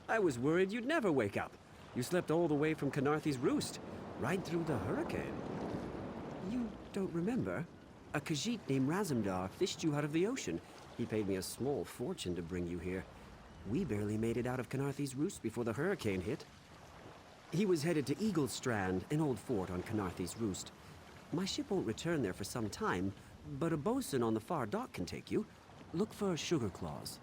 I was worried you'd never wake up. You slept all the way from Canarthy's Roost, right through the hurricane. You don't remember? A Khajiit named Razumdar fished you out of the ocean. He paid me a small fortune to bring you here. We barely made it out of Canarthy's Roost before the hurricane hit. He was headed to Eagle's Strand, an old fort on Canarthy's Roost. My ship won't return there for some time, but a bosun on the far dock can take you. Look for Sugar Claws.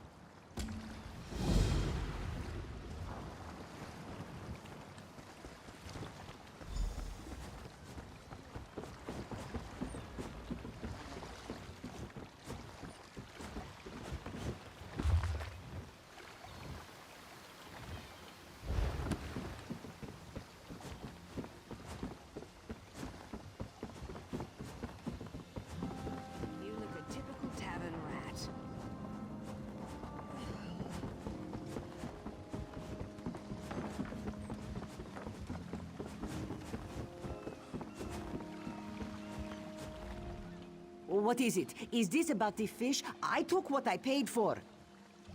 What is it? Is this about the fish? I took what I paid for.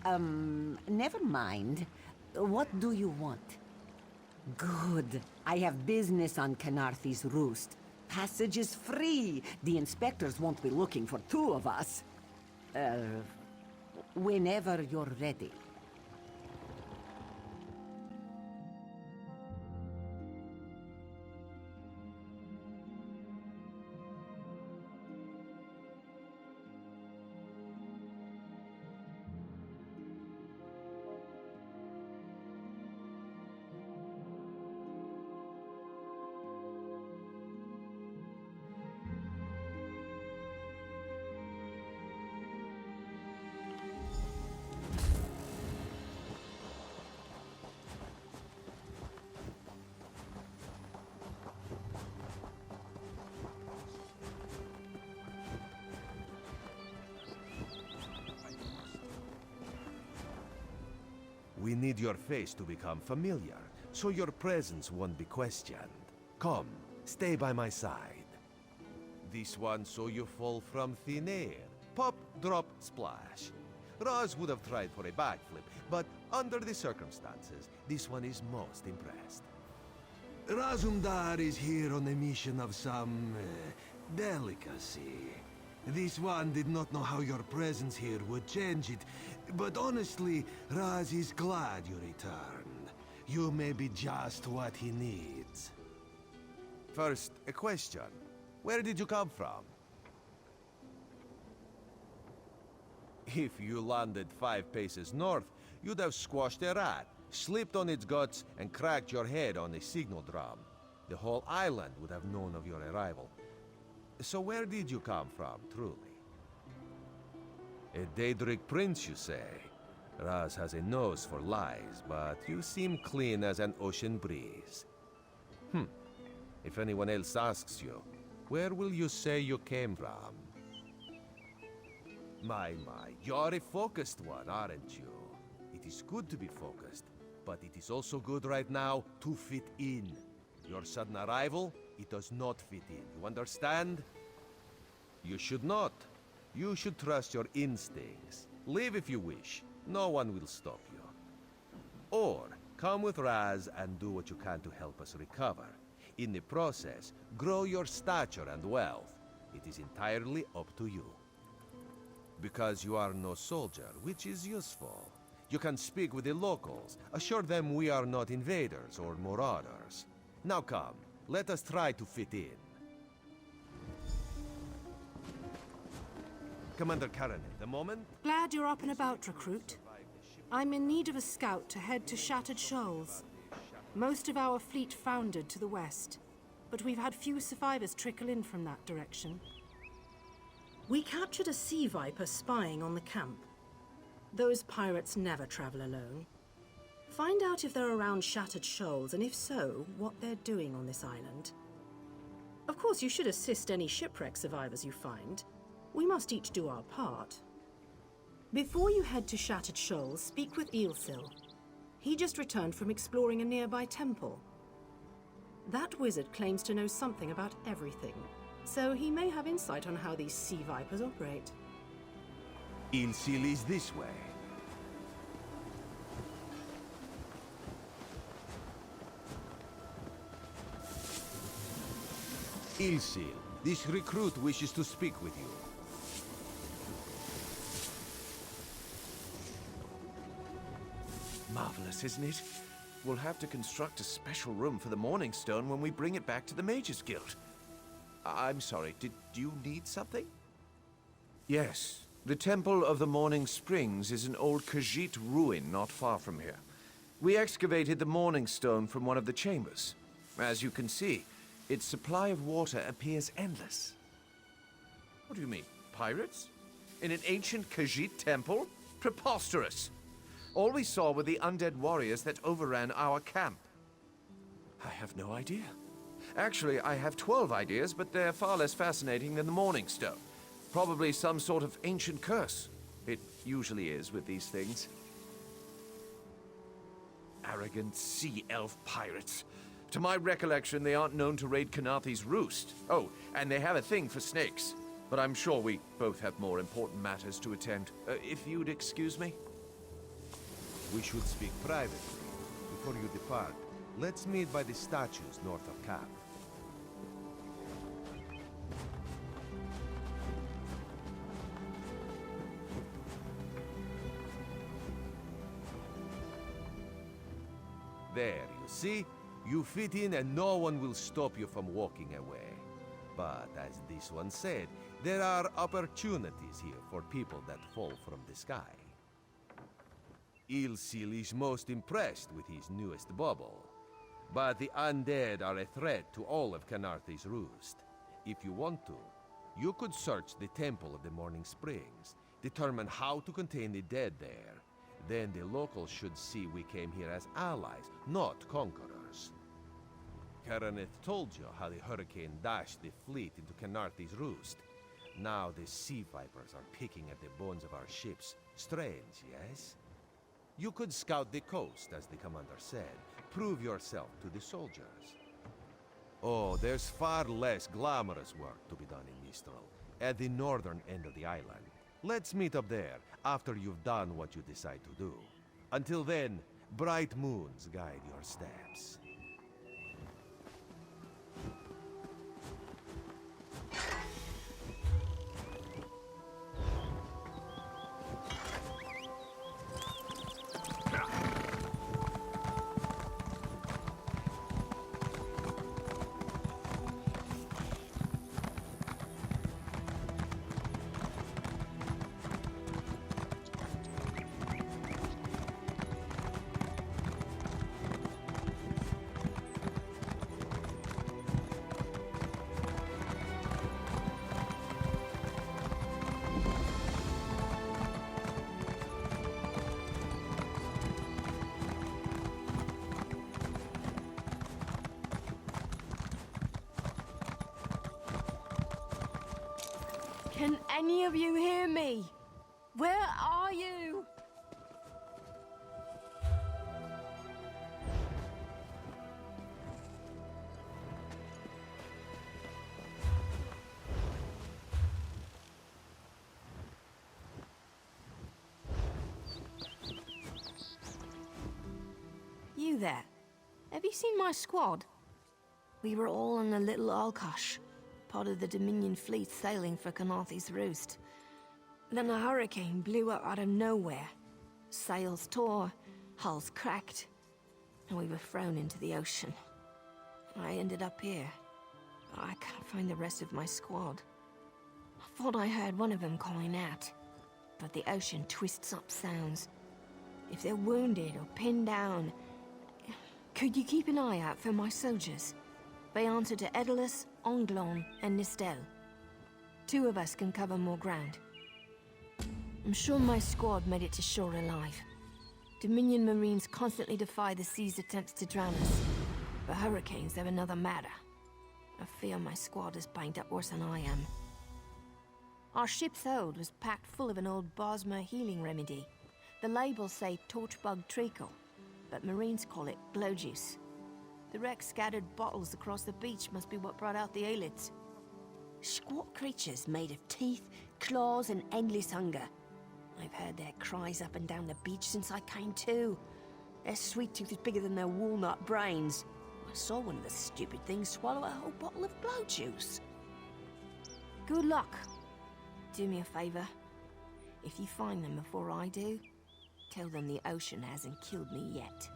Never mind. What do you want? Good. I have business on Canarthy's Roost. Passage is free. The inspectors won't be looking for two of us. Whenever you're ready. We need your face to become familiar, so your presence won't be questioned. Come, stay by my side. This one so you fall from thin air. Pop, drop, splash. Raz would have tried for a backflip, but under the circumstances, this one is most impressed. Razumdar is here on a mission of some delicacy. This one did not know how your presence here would change it, but honestly, Raz is glad you returned. You may be just what he needs. First, a question. Where did you come from? If you landed 5 paces north, you'd have squashed a rat, slipped on its guts, and cracked your head on a signal drum. The whole island would have known of your arrival. So where did you come from, truly? A Daedric prince, you say? Raz has a nose for lies, but you seem clean as an ocean breeze. If anyone else asks you, where will you say you came from? My, you're a focused one, aren't you? It is good to be focused, but it is also good right now to fit in. Your sudden arrival, it does not fit in, you understand? You should not. You should trust your instincts. Leave if you wish. No one will stop you. Or, come with Raz and do what you can to help us recover. In the process, grow your stature and wealth. It is entirely up to you. Because you are no soldier, which is useful. You can speak with the locals, assure them we are not invaders or marauders. Now come, let us try to fit in. Commander Karen, the moment... Glad you're up and about, recruit. I'm in need of a scout to head to Shattered Shoals. Most of our fleet foundered to the west, but we've had few survivors trickle in from that direction. We captured a sea viper spying on the camp. Those pirates never travel alone. Find out if they're around Shattered Shoals, and if so, what they're doing on this island. Of course, you should assist any shipwreck survivors you find. We must each do our part. Before you head to Shattered Shoals, speak with Eelsil. He just returned from exploring a nearby temple. That wizard claims to know something about everything, so he may have insight on how these sea vipers operate. Eelsil is this way. Ilsil, this recruit wishes to speak with you. Marvelous, isn't it? We'll have to construct a special room for the Morning Stone when we bring it back to the Mages Guild. I'm sorry, did you need something? Yes. The Temple of the Morning Springs is an old Khajiit ruin not far from here. We excavated the Morning Stone from one of the chambers. As you can see, its supply of water appears endless. What do you mean, pirates? In an ancient Khajiit temple? Preposterous! All we saw were the undead warriors that overran our camp. I have no idea. Actually, I have 12 ideas, but they're far less fascinating than the Morning Stone. Probably some sort of ancient curse. It usually is with these things. Arrogant sea elf pirates. To my recollection, they aren't known to raid Kanathe's roost. Oh, and they have a thing for snakes. But I'm sure we both have more important matters to attend. If you'd excuse me? We should speak privately. Before you depart, let's meet by the statues north of camp. There, you see? You fit in and no one will stop you from walking away. But as this one said, there are opportunities here for people that fall from the sky. Ilsil is most impressed with his newest bauble. But the undead are a threat to all of Kanathe's roost. If you want to, you could search the Temple of the Morning Springs, determine how to contain the dead there. Then the locals should see we came here as allies, not conquerors. Karaneth told you how the hurricane dashed the fleet into Kanathe's roost. Now the sea vipers are picking at the bones of our ships. Strange, yes? You could scout the coast, as the commander said. Prove yourself to the soldiers. Oh, there's far less glamorous work to be done in Mistral, at the northern end of the island. Let's meet up there, after you've done what you decide to do. Until then, bright moons guide your steps. Can any of you hear me? Where are you? You there. Have you seen my squad? We were all on the little Alkosh, part of the Dominion fleet sailing for Kanathe's roost. Then a hurricane blew up out of nowhere. Sails tore, hulls cracked, and we were thrown into the ocean. I ended up here. I can't find the rest of my squad. I thought I heard one of them calling out, but the ocean twists up sounds. If they're wounded or pinned down, could you keep an eye out for my soldiers? They answer to Edalus, Onglon, and Nistel. 2 of us can cover more ground. I'm sure my squad made it to shore alive. Dominion Marines constantly defy the sea's attempts to drown us. But hurricanes, they're another matter. I fear my squad is banged up worse than I am. Our ship's hold was packed full of an old Bosmer healing remedy. The labels say torchbug treacle, but Marines call it glow juice. The wreck scattered bottles across the beach must be what brought out the Aelids. Squat creatures made of teeth, claws, and endless hunger. I've heard their cries up and down the beach since I came to. Their sweet tooth is bigger than their walnut brains. I saw one of the stupid things swallow a whole bottle of blow juice. Good luck. Do me a favor. If you find them before I do, tell them the ocean hasn't killed me yet.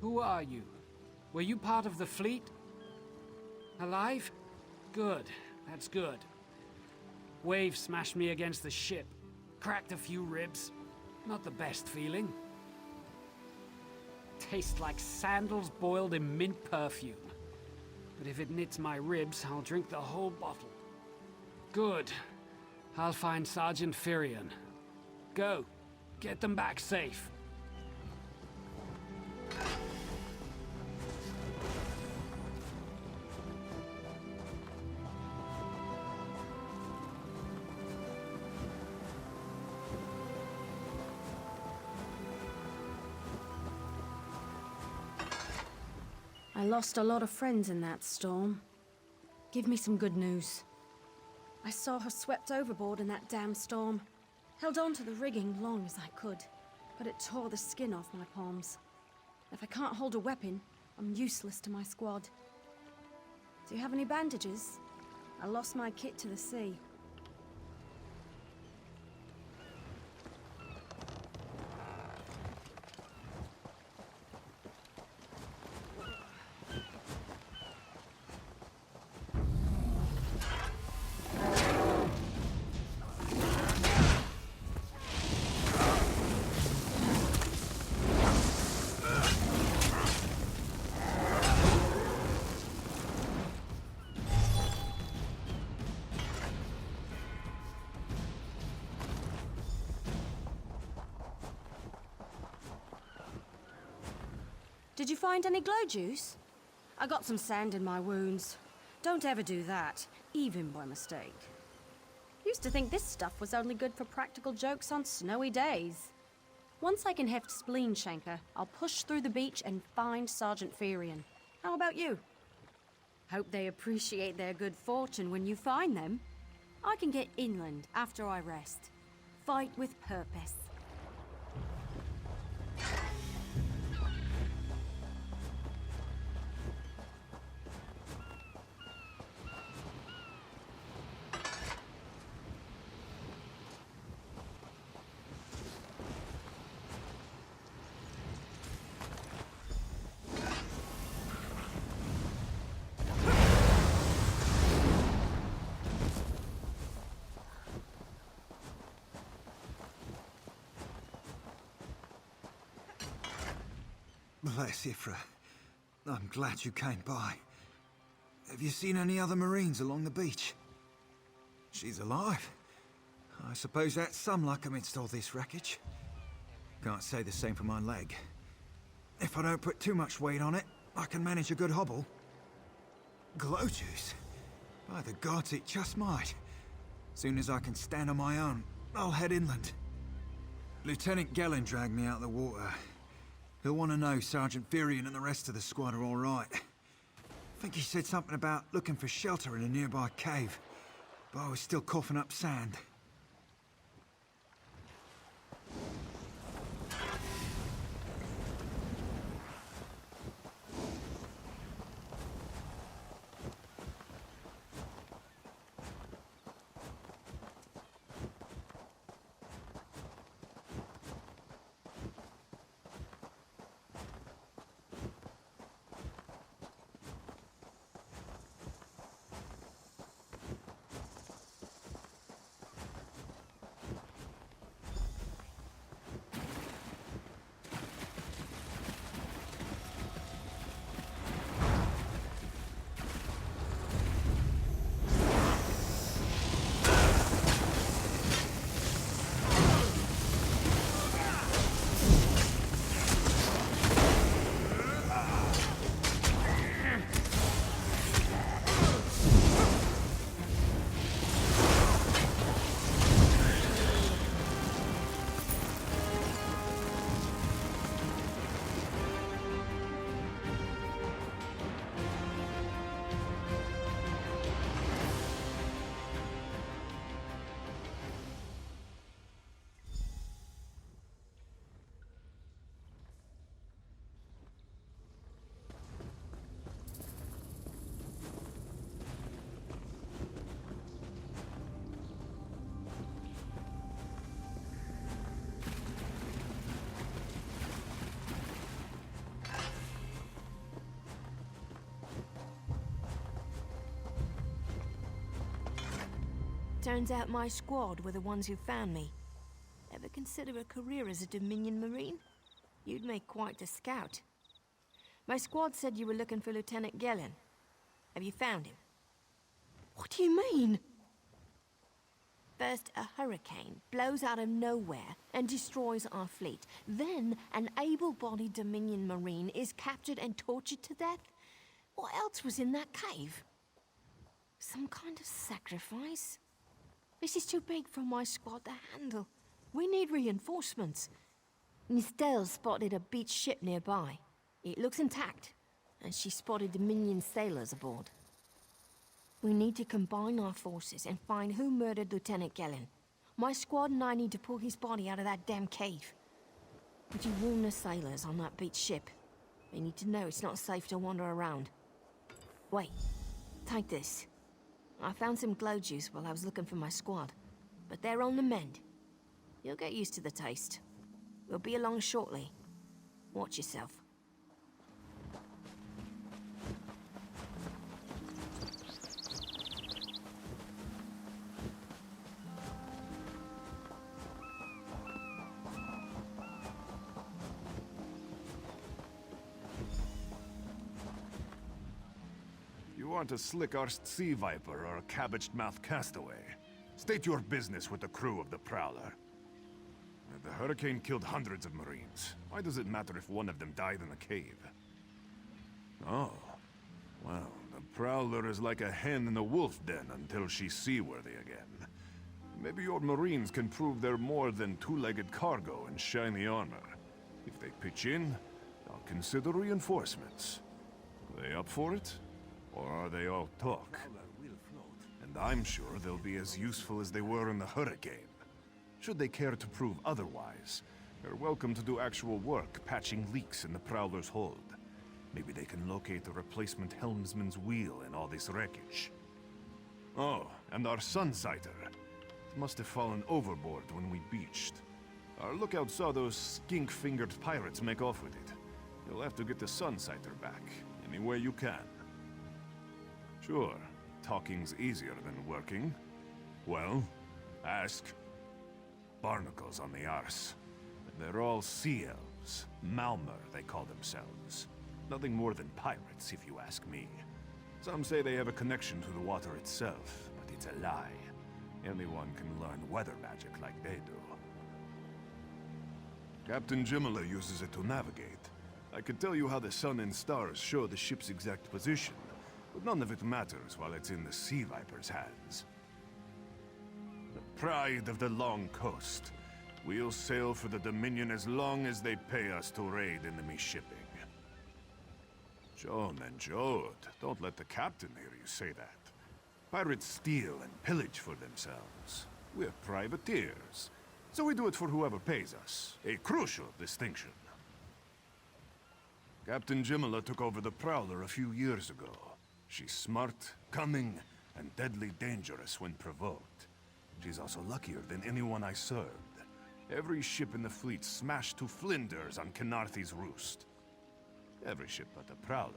Who are you? Were you part of the fleet? Alive? Good. That's good. Waves smashed me against the ship. Cracked a few ribs. Not the best feeling. Tastes like sandals boiled in mint perfume. But if it knits my ribs, I'll drink the whole bottle. Good. I'll find Sergeant Firion. Go. Get them back safe. I lost a lot of friends in that storm. Give me some good news. I saw her swept overboard in that damn storm. Held on to the rigging long as I could, but it tore the skin off my palms. If I can't hold a weapon, I'm useless to my squad. Do you have any bandages? I lost my kit to the sea. Did you find any glow juice? I got some sand in my wounds. Don't ever do that, even by mistake. Used to think this stuff was only good for practical jokes on snowy days. Once I can heft Spleen Shanker, I'll push through the beach and find Sergeant Firion. How about you? Hope they appreciate their good fortune when you find them. I can get inland after I rest. Fight with purpose. Bless Ifra. I'm glad you came by. Have you seen any other Marines along the beach? She's alive. I suppose that's some luck amidst all this wreckage. Can't say the same for my leg. If I don't put too much weight on it, I can manage a good hobble. Glow juice? By the gods, it just might. Soon as I can stand on my own, I'll head inland. Lieutenant Gellin dragged me out of the water. He'll want to know Sergeant Firion and the rest of the squad are all right. I think he said something about looking for shelter in a nearby cave, but I was still coughing up sand. Turns out my squad were the ones who found me. Ever consider a career as a Dominion Marine? You'd make quite the scout. My squad said you were looking for Lieutenant Gellin. Have you found him? What do you mean? First, a hurricane blows out of nowhere and destroys our fleet. Then, an able-bodied Dominion Marine is captured and tortured to death? What else was in that cave? Some kind of sacrifice? This is too big for my squad to handle. We need reinforcements. Nistel spotted a beached ship nearby. It looks intact, and she spotted Dominion sailors aboard. We need to combine our forces and find who murdered Lieutenant Gellin. My squad and I need to pull his body out of that damn cave. Would you warn the sailors on that beached ship? They need to know it's not safe to wander around. Wait, take this. I found some glow juice while I was looking for my squad, but they're on the mend. You'll get used to the taste. We'll be along shortly. Watch yourself. You aren't a slick-arsed sea viper or a cabbage-mouthed castaway. State your business with the crew of the Prowler. The hurricane killed hundreds of Marines. Why does it matter if one of them died in the cave? Oh. Well, the Prowler is like a hen in a wolf den until she's seaworthy again. Maybe your Marines can prove they're more than two-legged cargo and shiny armor. If they pitch in, I'll consider reinforcements. Are they up for it? Or are they all talk? And I'm sure they'll be as useful as they were in the hurricane. Should they care to prove otherwise, they're welcome to do actual work patching leaks in the Prowler's hold. Maybe they can locate a replacement helmsman's wheel in all this wreckage. Oh, and our Sunsighter. It must have fallen overboard when we beached. Our lookout saw those skink-fingered pirates make off with it. You'll have to get the Sunsighter back, any way you can. Sure, talking's easier than working. Well, ask. Barnacles on the arse. They're all sea elves. Malmer, they call themselves. Nothing more than pirates, if you ask me. Some say they have a connection to the water itself, but it's a lie. Anyone can learn weather magic like they do. Captain Jimala uses it to navigate. I could tell you how the sun and stars show the ship's exact position, but none of it matters while it's in the Sea Viper's hands. The pride of the long coast. We'll sail for the Dominion as long as they pay us to raid enemy shipping. Joan and Jode, don't let the captain hear you say that. Pirates steal and pillage for themselves. We're privateers, so we do it for whoever pays us. A crucial distinction. Captain Jimala took over the Prowler a few years ago. She's smart, cunning, and deadly dangerous when provoked. She's also luckier than anyone I served. Every ship in the fleet smashed to flinders on Kynarthi's roost. Every ship but the Prowler.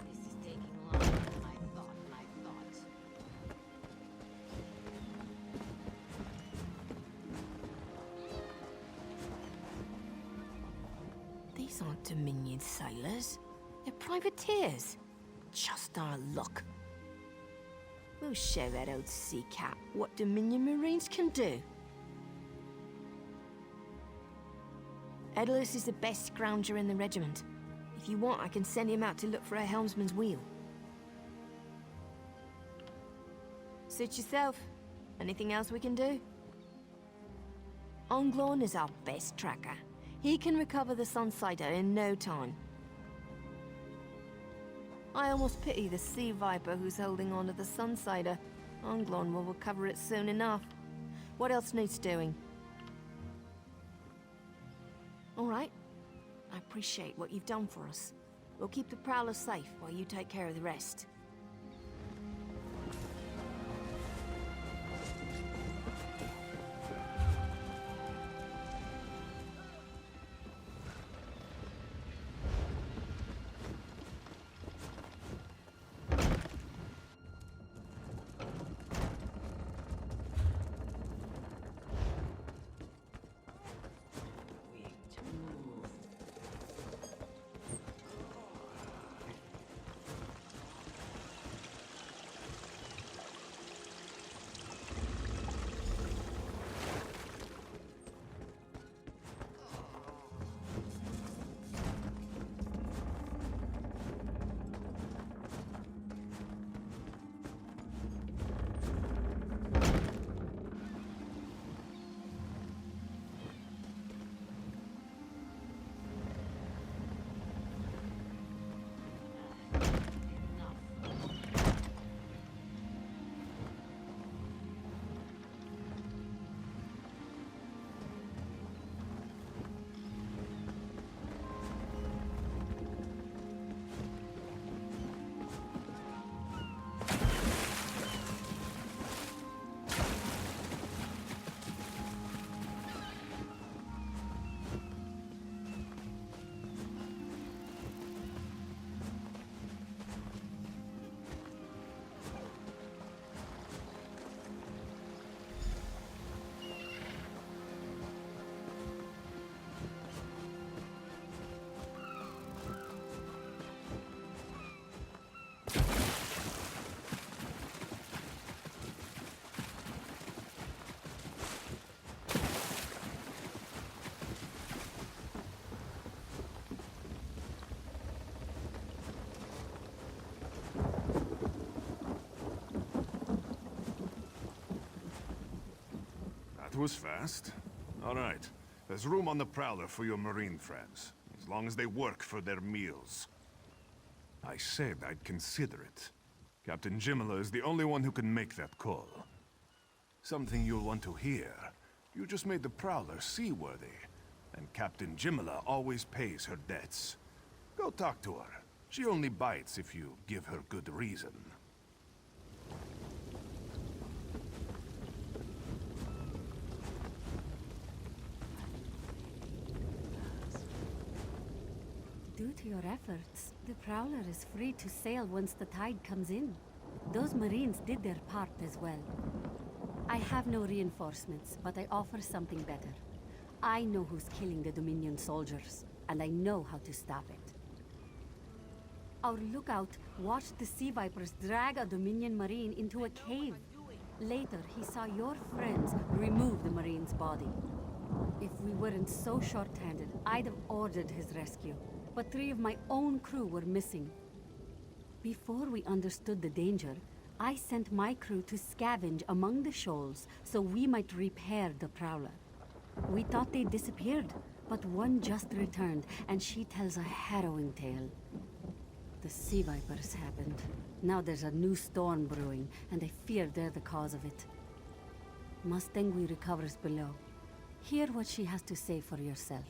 This is taking longer than I thought. These aren't Dominion sailors. They're privateers. Just our luck. We'll show that old sea cat what Dominion Marines can do. Edalus is the best scrounger in the regiment. If you want, I can send him out to look for a helmsman's wheel. Suit yourself. Anything else we can do? Onglorn is our best tracker. He can recover the Sunsighter in no time. I almost pity the sea viper who's holding on to the Sunsider. Anglon will recover it soon enough. What else needs doing? All right. I appreciate what you've done for us. We'll keep the Prowler safe while you take care of the rest. That was fast. All right. There's room on the Prowler for your Marine friends, as long as they work for their meals. I said I'd consider it. Captain Jimala is the only one who can make that call. Something you'll want to hear. You just made the Prowler seaworthy, and Captain Jimala always pays her debts. Go talk to her. She only bites if you give her good reason. Due to your efforts, the Prowler is free to sail once the tide comes in. Those Marines did their part as well. I have no reinforcements, but I offer something better. I know who's killing the Dominion soldiers, and I know how to stop it. Our lookout watched the Sea Vipers drag a Dominion Marine into a cave. Later, he saw your friends remove the Marine's body. If we weren't so short-handed, I'd have ordered his rescue. But 3 of my own crew were missing. Before we understood the danger, I sent my crew to scavenge among the shoals so we might repair the Prowler. We thought they disappeared, but one just returned, and she tells a harrowing tale. The Sea Vipers happened. Now there's a new storm brewing, and I fear they're the cause of it. Mustangui recovers below. Hear what she has to say for yourself.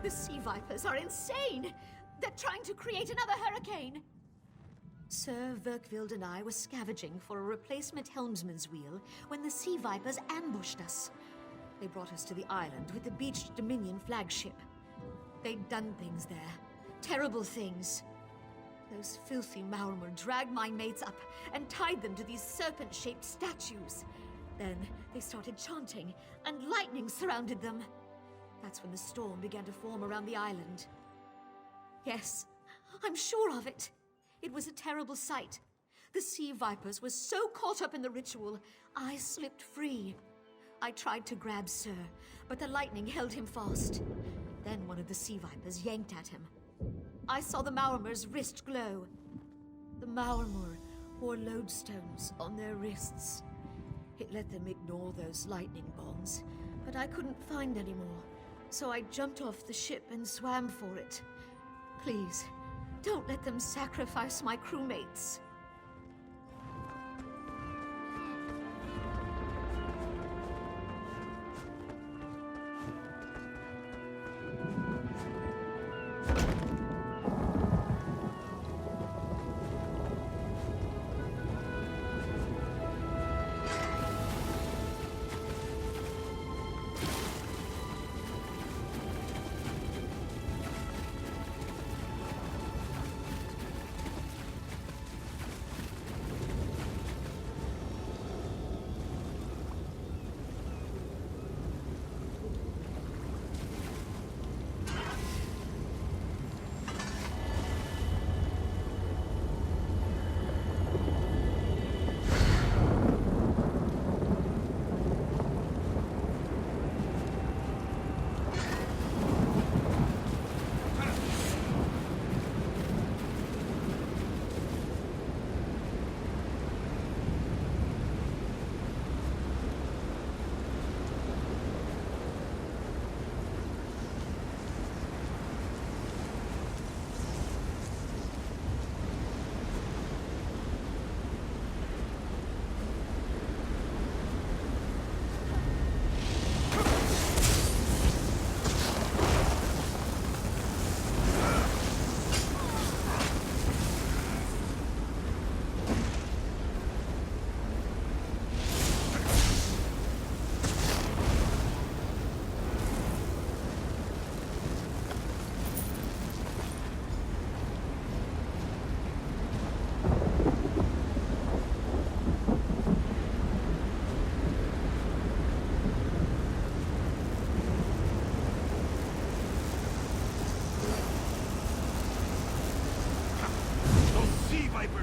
The Sea Vipers are insane! They're trying to create another hurricane! Sir Verkvild and I were scavenging for a replacement helmsman's wheel when the Sea Vipers ambushed us. They brought us to the island with the beached Dominion flagship. They'd done things there. Terrible things. Those filthy Maormer dragged my mates up and tied them to these serpent-shaped statues. Then they started chanting, and lightning surrounded them. That's when the storm began to form around the island. Yes, I'm sure of it. It was a terrible sight. The Sea Vipers were so caught up in the ritual, I slipped free. I tried to grab Sir, but the lightning held him fast. Then one of the Sea Vipers yanked at him. I saw the Maormer's wrist glow. The Maormer wore lodestones on their wrists. It let them ignore those lightning bonds, but I couldn't find any more. So I jumped off the ship and swam for it. Please, don't let them sacrifice my crewmates.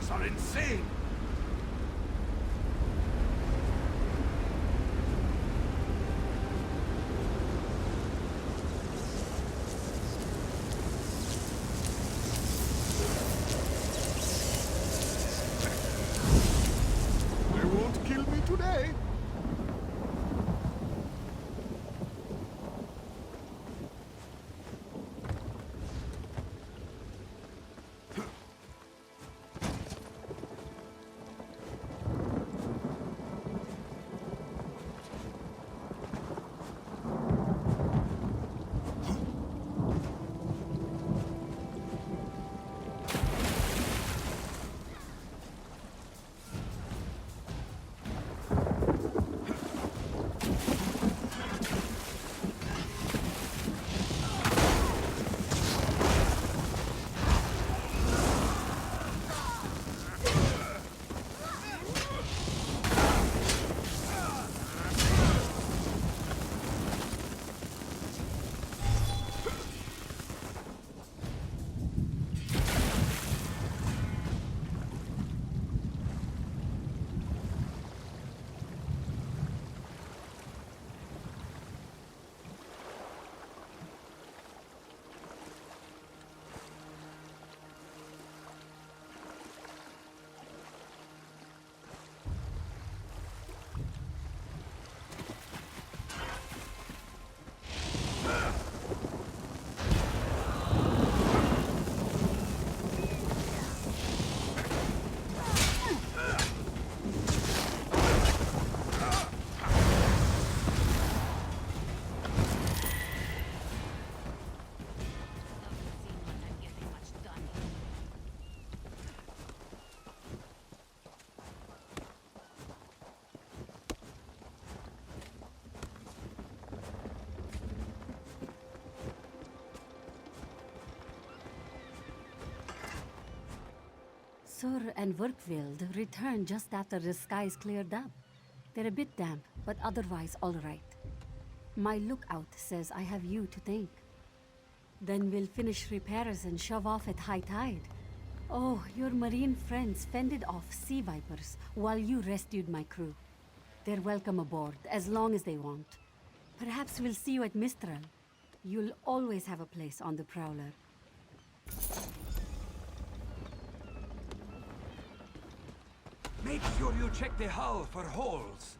Are insane! They won't kill me today. Sur and Werkwild returned just after the skies cleared up. They're a bit damp, but otherwise all right. My lookout says I have you to thank. Then we'll finish repairs and shove off at high tide. Oh, your marine friends fended off sea vipers while you rescued my crew. They're welcome aboard, as long as they want. Perhaps we'll see you at Mistral. You'll always have a place on the Prowler. Make sure you check the hull for holes.